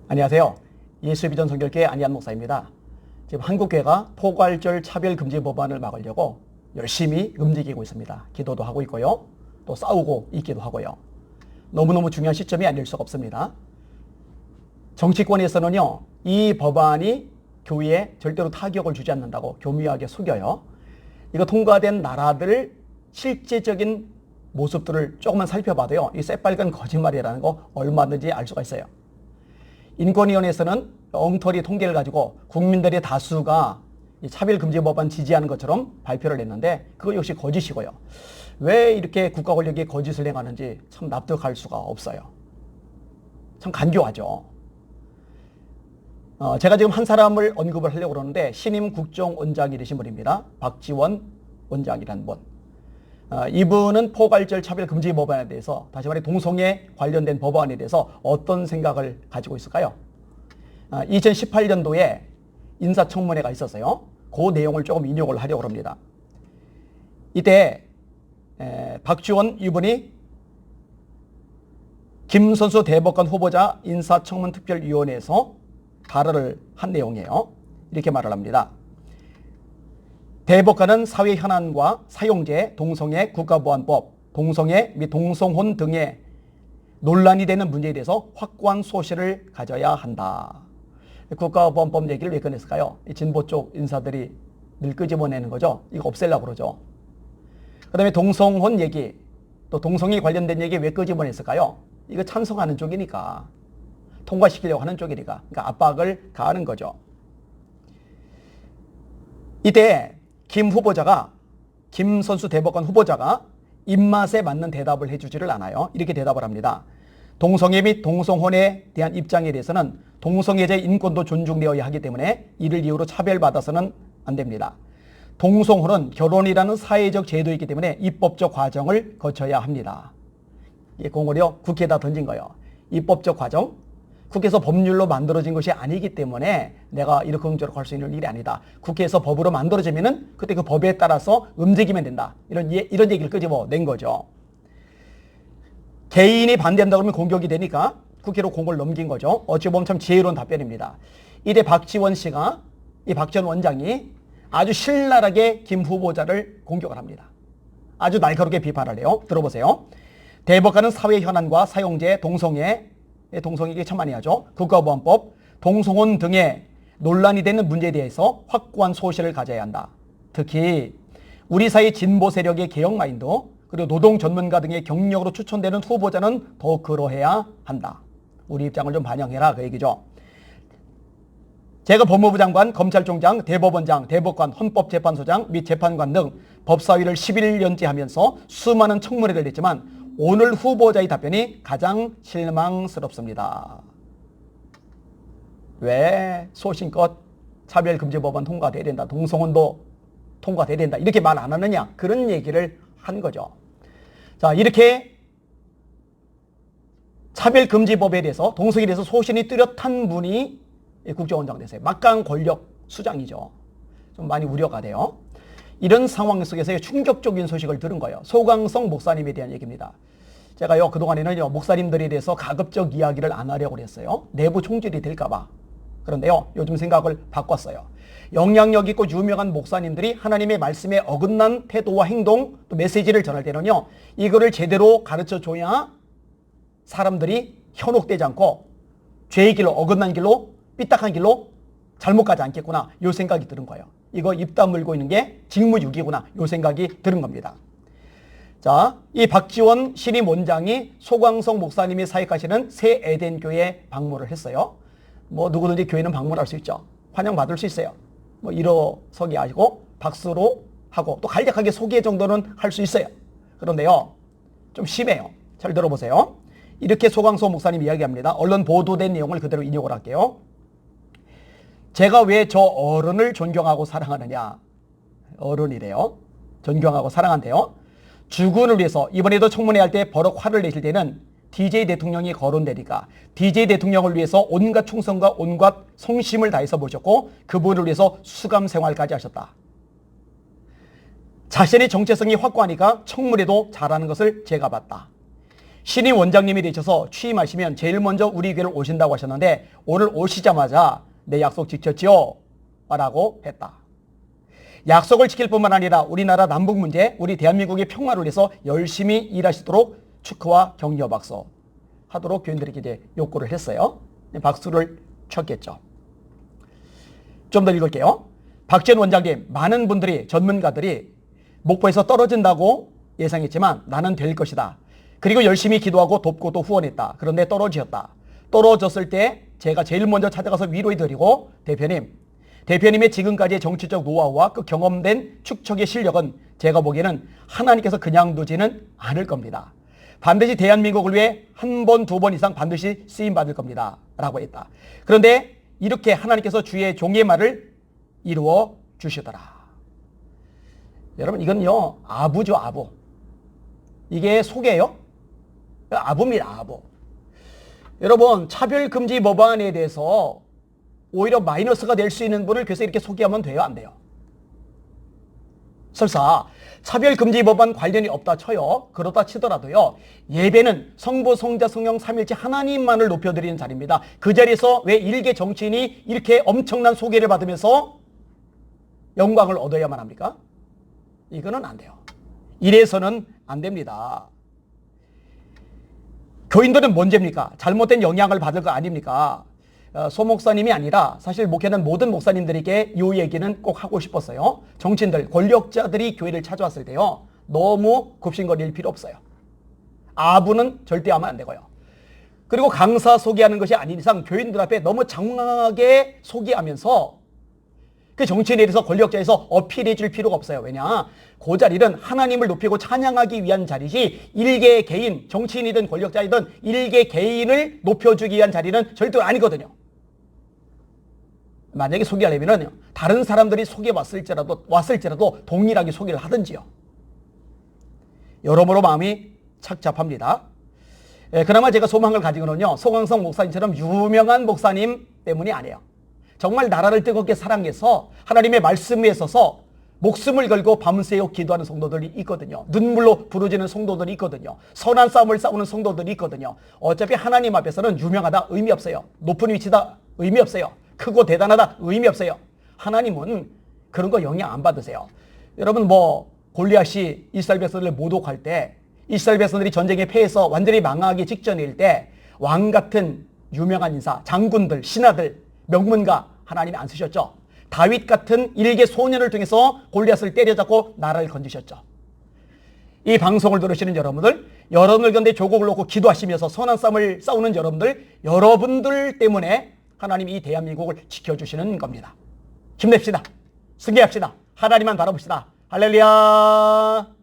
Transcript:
안녕하세요. 예수비전 선교회 안희한 목사입니다. 지금 한국교회가 포괄절 차별금지 법안을 막으려고 열심히 움직이고 있습니다. 기도도 하고 있고요. 또 싸우고 있기도 하고요. 너무너무 중요한 시점이 아닐 수가 없습니다. 정치권에서는요, 이 법안이 교회에 절대로 타격을 주지 않는다고 교묘하게 속여요. 이거 통과된 나라들 실제적인 모습들을 조금만 살펴봐도요, 이 새빨간 거짓말이라는 거 얼마든지 알 수가 있어요. 인권위원회에서는 엉터리 통계를 가지고 국민들의 다수가 이 차별금지 법안 지지하는 것처럼 발표를 했는데 그거 역시 거짓이고요. 왜 이렇게 국가 권력이 거짓을 행하는지 참 납득할 수가 없어요. 참 간교하죠. 제가 지금 한 사람을 언급을 하려고 그러는데 신임 국정원장이 되신 분입니다. 박지원 원장이라는 분. 이분은 포괄절 차별금지 법안에 대해서, 다시 말해 동성애 관련된 법안에 대해서 어떤 생각을 가지고 있을까요? 2018년도에 인사청문회가 있었어요. 그 내용을 조금 인용을 하려고 합니다. 이때 박지원 이분이 김선수 대법관 후보자 인사청문특별위원회에서 발언을 한 내용이에요. 이렇게 말을 합니다. 대법관은 사회 현안과 사용제, 동성애 국가보안법, 동성애 및 동성혼 등의 논란이 되는 문제에 대해서 확고한 소신을 가져야 한다. 국가보안법 얘기를 왜 꺼냈을까요? 진보 쪽 인사들이 늘 끄집어내는 거죠. 이거 없애려고 그러죠. 그 다음에 동성혼 얘기, 또 동성애 관련된 얘기 왜 끄집어냈을까요? 이거 찬성하는 쪽이니까, 통과시키려고 하는 쪽이니까, 그러니까 압박을 가하는 거죠. 이때 김 선수 대법관 후보자가 입맛에 맞는 대답을 해주지를 않아요. 이렇게 대답을 합니다. 동성애 및 동성혼에 대한 입장에 대해서는 동성애자의 인권도 존중되어야 하기 때문에 이를 이유로 차별받아서는 안 됩니다. 동성혼은 결혼이라는 사회적 제도이기 때문에 입법적 과정을 거쳐야 합니다. 이 공을요, 국회에다 던진 거예요. 입법적 과정? 국회에서 법률로 만들어진 것이 아니기 때문에 내가 이렇게 저렇게 할 수 있는 일이 아니다. 국회에서 법으로 만들어지면은 그때 그 법에 따라서 움직이면 된다. 이런 얘기를 끄집어낸 거죠. 개인이 반대한다 그러면 공격이 되니까 국회로 공을 넘긴 거죠. 어찌 보면 참 지혜로운 답변입니다. 이때 박지원 씨가, 이 박지원 원장이 아주 신랄하게 김 후보자를 공격을 합니다. 아주 날카롭게 비판을 해요. 들어보세요. 대법관은 사회 현안과 사용제, 동성애 이게 참 많이 하죠. 국가보안법, 동성혼 등의 논란이 되는 문제에 대해서 확고한 소신을 가져야 한다. 특히 우리 사회 진보 세력의 개혁 마인드, 그리고 노동 전문가 등의 경력으로 추천되는 후보자는 더 그러해야 한다. 우리 입장을 좀 반영해라, 그 얘기죠. 제가 법무부 장관, 검찰총장, 대법원장, 대법관, 헌법재판소장 및 재판관 등 법사위를 11년째 하면서 수많은 청문회를 했지만 오늘 후보자의 답변이 가장 실망스럽습니다. 왜 소신껏 차별금지법안 통과돼야 된다, 동성혼도 통과돼야 된다, 이렇게 말 안 하느냐, 그런 얘기를 한 거죠. 자, 이렇게 차별금지법에 대해서, 동성애에 대해서 소신이 뚜렷한 분이 국정원장 되세요. 막강 권력 수장이죠. 좀 많이 우려가 돼요. 이런 상황 속에서 충격적인 소식을 들은 거예요. 소강성 목사님에 대한 얘기입니다. 제가요, 그동안에는요, 목사님들에 대해서 가급적 이야기를 안 하려고 했어요. 내부 총질이 될까봐. 그런데요, 요즘 생각을 바꿨어요. 영향력 있고 유명한 목사님들이 하나님의 말씀에 어긋난 태도와 행동, 또 메시지를 전할 때는요, 이거를 제대로 가르쳐 줘야 사람들이 현혹되지 않고 죄의 길로, 어긋난 길로, 삐딱한 길로 잘못 가지 않겠구나, 요 생각이 드는 거예요. 이거 입 다물고 있는 게 직무유기구나, 요 생각이 드는 겁니다. 자, 이 박지원 신임 원장이 소강성 목사님이 사역하시는 새 에덴 교회에 방문을 했어요. 뭐 누구든지 교회는 방문할 수 있죠. 환영받을 수 있어요. 뭐 일어서기 하고 박수로 하고 또 간략하게 소개 정도는 할 수 있어요. 그런데요, 좀 심해요. 잘 들어보세요. 이렇게 소강성 목사님 이야기합니다. 언론 보도된 내용을 그대로 인용을 할게요. 제가 왜 저 어른을 존경하고 사랑하느냐. 어른이래요. 존경하고 사랑한대요. 주군을 위해서 이번에도 청문회 할 때 버럭 화를 내실 때는 DJ 대통령이 거론되니까 DJ 대통령을 위해서 온갖 충성과 온갖 성심을 다해서 모셨고 그분을 위해서 수감 생활까지 하셨다. 자신의 정체성이 확고하니까 청문회도 잘하는 것을 제가 봤다. 신임 원장님이 되셔서 취임하시면 제일 먼저 우리 교회를 오신다고 하셨는데 오늘 오시자마자 내 약속 지켰지요? 라고 했다. 약속을 지킬 뿐만 아니라 우리나라 남북 문제, 우리 대한민국의 평화를 위해서 열심히 일하시도록 축하와 격려 박수 하도록 교인들에게 이제 요구를 했어요. 박수를 쳤겠죠. 좀 더 읽을게요. 박지원 원장님, 많은 분들이, 전문가들이 목포에서 떨어진다고 예상했지만 나는 될 것이다. 그리고 열심히 기도하고 돕고 또 후원했다. 그런데 떨어졌다. 떨어졌을 때 제가 제일 먼저 찾아가서 위로해드리고 대표님의 지금까지의 정치적 노하우와 그 경험된 축척의 실력은 제가 보기에는 하나님께서 그냥 두지는 않을 겁니다. 반드시 대한민국을 위해 한 번, 두 번 이상 반드시 쓰임받을 겁니다. 라고 했다. 그런데 이렇게 하나님께서 주의 종의 말을 이루어 주시더라. 여러분, 이건요, 아부죠, 아부. 이게 속이에요? 아부입니다, 아부. 여러분, 차별금지 법안에 대해서 오히려 마이너스가 될 수 있는 분을 그래서 이렇게 소개하면 돼요, 안 돼요? 설사 차별금지 법안 관련이 없다 쳐요. 그렇다 치더라도요. 예배는 성부, 성자, 성령, 삼일체 하나님만을 높여드리는 자리입니다. 그 자리에서 왜 일개 정치인이 이렇게 엄청난 소개를 받으면서 영광을 얻어야만 합니까? 이거는 안 돼요. 이래서는 안 됩니다. 교인들은 뭔죄입니까? 잘못된 영향을 받을 거 아닙니까? 소 목사님이 아니라 사실 목회는 모든 목사님들에게 이 얘기는 꼭 하고 싶었어요. 정치인들, 권력자들이 교회를 찾아왔을 때요. 너무 굽신거릴 필요 없어요. 아부는 절대 하면 안 되고요. 그리고 강사 소개하는 것이 아닌 이상 교인들 앞에 너무 장황하게 소개하면서 그 정치인에 대해서 권력자에서 어필해 줄 필요가 없어요. 왜냐? 그 자리는 하나님을 높이고 찬양하기 위한 자리지 일개 개인, 정치인이든 권력자이든 일개 개인을 높여주기 위한 자리는 절대로 아니거든요. 만약에 소개하려면 다른 사람들이 왔을지라도 동일하게 소개를 하든지요. 여러모로 마음이 착잡합니다. 그나마 제가 소망을 가지고는요. 송광석 목사님처럼 유명한 목사님 때문이 아니에요. 정말 나라를 뜨겁게 사랑해서 하나님의 말씀에 있어서 목숨을 걸고 밤새워 기도하는 성도들이 있거든요. 눈물로 부르짖는 성도들이 있거든요. 선한 싸움을 싸우는 성도들이 있거든요. 어차피 하나님 앞에서는 유명하다 의미 없어요. 높은 위치다 의미 없어요. 크고 대단하다 의미 없어요. 하나님은 그런 거 영향 안 받으세요. 여러분 골리앗이 이스라엘 백성들을 모독할 때 이스라엘 백성들이 전쟁에 패해서 완전히 망하기 직전일 때 왕 같은 유명한 인사, 장군들, 신하들, 명문가 하나님이 안 쓰셨죠. 다윗 같은 일개 소년을 통해서 골리앗을 때려잡고 나라를 건지셨죠. 이 방송을 들으시는 여러분들 가운데 조국을 놓고 기도하시면서 선한 싸움을 싸우는 여러분들 때문에 하나님이 이 대한민국을 지켜주시는 겁니다. 힘냅시다. 승리합시다. 하나님만 바라봅시다. 할렐루야.